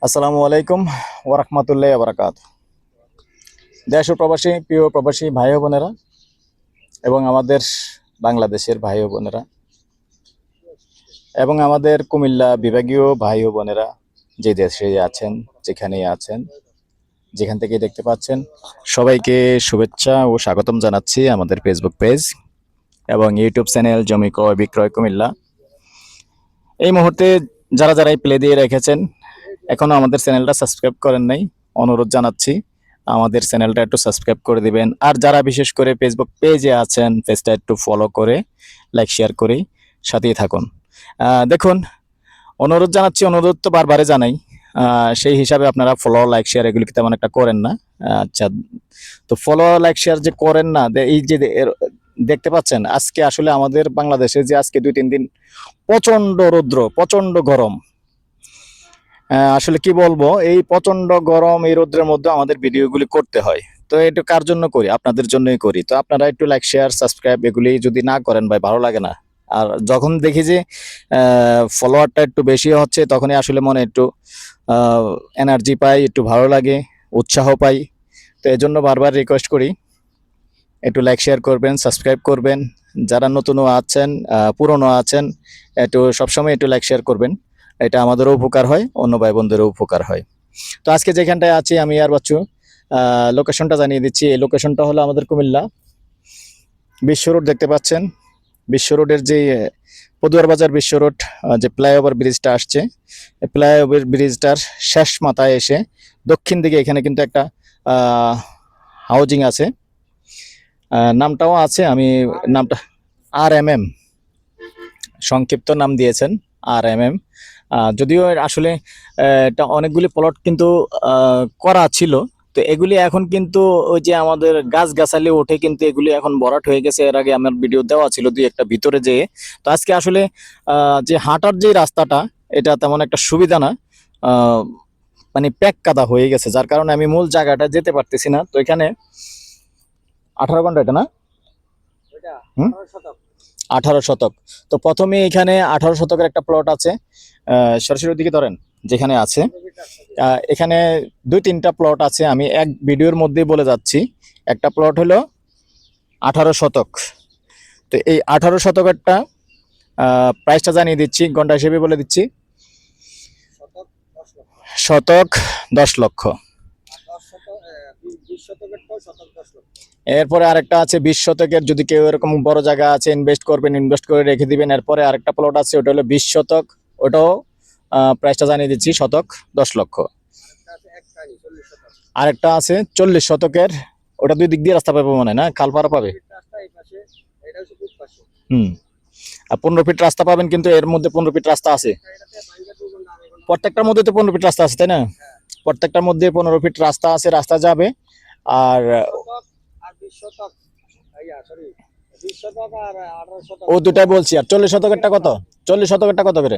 আসসালামু আলাইকুম ওয়া রাহমাতুল্লাহি ওয়া বারাকাতুহু। দেশ ও প্রবাসী প্রিয় প্রবাসী ভাই ও বোনেরা এবং আমাদের বাংলাদেশের ভাই ও বোনেরা এবং আমাদের কুমিল্লা বিভাগীয় ভাই ও বোনেরা যে দেশে আছেন, যেখানেই আছেন, যেখান থেকে দেখতে পাচ্ছেন, সবাইকে শুভেচ্ছা ও স্বাগতম জানাচ্ছি আমাদের ফেসবুক পেজ এবং ইউটিউব চ্যানেল জমি ক্রয় বিক্রয় কুমিল্লা। এই মুহূর্তে যারা যারা এই প্লে দিয়ে রেখেছেন, এখনো আমাদের চ্যানেলটা সাবস্ক্রাইব করেন নাই, অনুরোধ জানাচ্ছি আমাদের চ্যানেলটা একটু সাবস্ক্রাইব করে দিবেন। আর যারা বিশেষ করে ফেসবুক পেজে আছেন, পেজটা একটু ফলো করে লাইক শেয়ার করে সাথেই থাকুন। দেখুন, অনুরোধ জানাচ্ছি, অনুরোধ তো বারবারে জানাই, সেই হিসাবে আপনারা ফলো লাইক শেয়ার এগুলি তেমন একটা করেন না। আচ্ছা, তো ফলো লাইক শেয়ার যে করেন না, এই যে দেখতে পাচ্ছেন আজকে আসলে আমাদের বাংলাদেশে যে আজকে 2-3 দিন প্রচন্ড রৌদ্র, প্রচন্ড গরম। আসলে কি বলবো, এই প্রচন্ড গরম এই রোদ্রের মধ্যে আমাদের ভিডিওগুলি করতে হয়। তো এটা কার জন্য করি? আপনাদের জন্যই করি। তো আপনারা একটু লাইক শেয়ার সাবস্ক্রাইব এগুলি যদি না করেন ভাই, ভালো লাগে না। আর যখন দেখি যে ফলোয়ারটা একটু বেশি হচ্ছে, তখনই আসলে মনে একটু এনার্জি পাই, একটু ভালো লাগে, উৎসাহ পাই। তো এই জন্য বারবার রিকোয়েস্ট করি, একটু লাইক শেয়ার করবেন, সাবস্ক্রাইব করবেন। যারা নতুনও আছেন, পুরনো আছেন, একটু সবসময় একটু লাইক শেয়ার করবেন। এটা আমাদেরও উপকার হয়, অন্য ভাই বোনদেরও উপকার হয়। তো আজকে যেখানটায় আছি আমি আর বাচ্চু, লোকেশনটা জানিয়ে দিচ্ছি। এই লোকেশনটা হলো আমাদের কুমিল্লা বিশ্ব রোড, দেখতে পাচ্ছেন। বিশ্ব রোডের যে পদুয়ার বাজার বিশ্ব রোড, যে ফ্লাইওভার ব্রিজটা আসছে, ফ্লাইওভার ব্রিজটার শেষ মাথায় এসে দক্ষিণ দিকে এখানে কিন্তু একটা হাউজিং আছে, নামটাও আছে, আমি নামটা RMM সংক্ষিপ্ত নাম দিয়েছেন, RMM। যদিও আসলে এটা অনেকগুলি প্লট কিন্তু করা ছিল। তো এগুলি এখন কিন্তু ওই যে আমাদের গাছগাছালি ওঠে, কিন্তু এগুলি এখন ভরাট হয়ে গেছে। এর আগে আমার ভিডিও দেওয়া ছিল দুই একটা ভিতরে যেয়ে। তো আজকে আসলে যে হাঁটার যে রাস্তাটা, এটা তেমন একটা সুবিধা না, মানে প্যাক কাদা হয়ে গেছে, যার কারণে আমি মূল জায়গাটা যেতে পারতেছি না। তো এখানে 18 ঘন্টা, এটা না? 18 শতক। তো প্রথমে এখানে 18 শতকের একটা প্লট আছে, সরাসরি দিকে ধরেন যেখানে আছে, এখানে 2-3টা প্লট আছে। আমি এক ভিডিওর মধ্যেই বলে যাচ্ছি। একটা প্লট হলো 18 শতক। তো এই 18 শতকেরটা প্রাইসটা জানিয়ে দিচ্ছি, ঘন্টা হিসেবে বলে দিচ্ছি। শতক 10 লক্ষ। এরপরে আরেকটা আছে 20 শতকের, যদি কেউ এরকম বড় জায়গা আছে ইনভেস্ট করবেন, ইনভেস্ট করে রেখে দিবেন। এরপরে আরেকটা প্লট আছে, ওটা হলো 20 শতক, ওটাও প্রাইসটা জানিয়ে দিচ্ছি, শতক 10 লক্ষ। আরেকটা আছে 40 শতকের, ওটা দুই দিক দিয়ে রাস্তা পাবে মনে হয়, না খালপাড়া পাবে। আর 15 ফিট রাস্তা পাবেন, কিন্তু এর মধ্যে 15 ফিট রাস্তা আছে, প্রত্যেকটার মধ্যে তো 15 ফিট রাস্তা আছে, তাই না? প্রত্যেকটার মধ্যে 15 ফিট রাস্তা আছে, রাস্তা যাবে। আর ও দুটাই বলছি। আর 40 শতকেরটা কত? 40 শতকেরটা কত করে?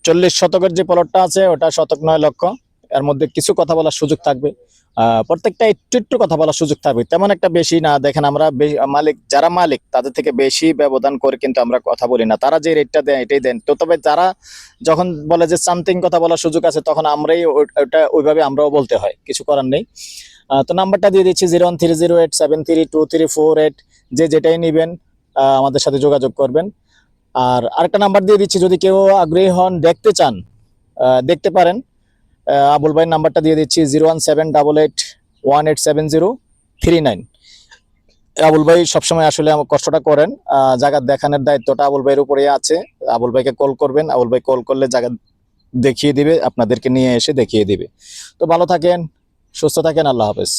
40 শতকের যে প্লটটা আছে ওটা শতক 9 লক্ষ। এর মধ্যে কিছু কথা বলার সুযোগ থাকবে, প্রত্যেকটা একটু একটু কথা বলার সুযোগ থাকবে, তেমন একটা বেশি না। দেখেন, আমরা মালিক, যারা মালিক তাদের থেকে বেশি ব্যবধান করে কিন্তু আমরা কথা বলি না, তারা যে রেটটা দেয় এটাই দেন। তো তবে যারা যখন বলে যে সামথিং কথা বলার সুযোগ আছে, তখন আমরাই ওটা ওইভাবে আমরাও বলতে হয়, কিছু করার নেই। তো নাম্বারটা দিয়ে দিচ্ছি 01308732348, যে যেটাই নেবেন আমাদের সাথে যোগাযোগ করবেন। আর আরেকটা নাম্বার দিয়ে দিচ্ছি, যদি কেউ আগ্রহী হন, দেখতে চান, দেখতে পারেন। আবুল ভাইয়ের নাম্বারটা দিয়ে দিচ্ছি 01788187039। আবুল ভাই সবসময় আসলে আমার কষ্টটা করেন, জায়গা দেখানোর দায়িত্বটা আবুল ভাইয়ের উপরে আছে। আবুল ভাইকে কল করবেন, আবুল ভাই কল করলে জায়গা দেখিয়ে দিবে, আপনাদেরকে নিয়ে এসে দেখিয়ে দিবে। তো ভালো থাকেন, সুস্থ থাকেন, আল্লাহ হাফেজ।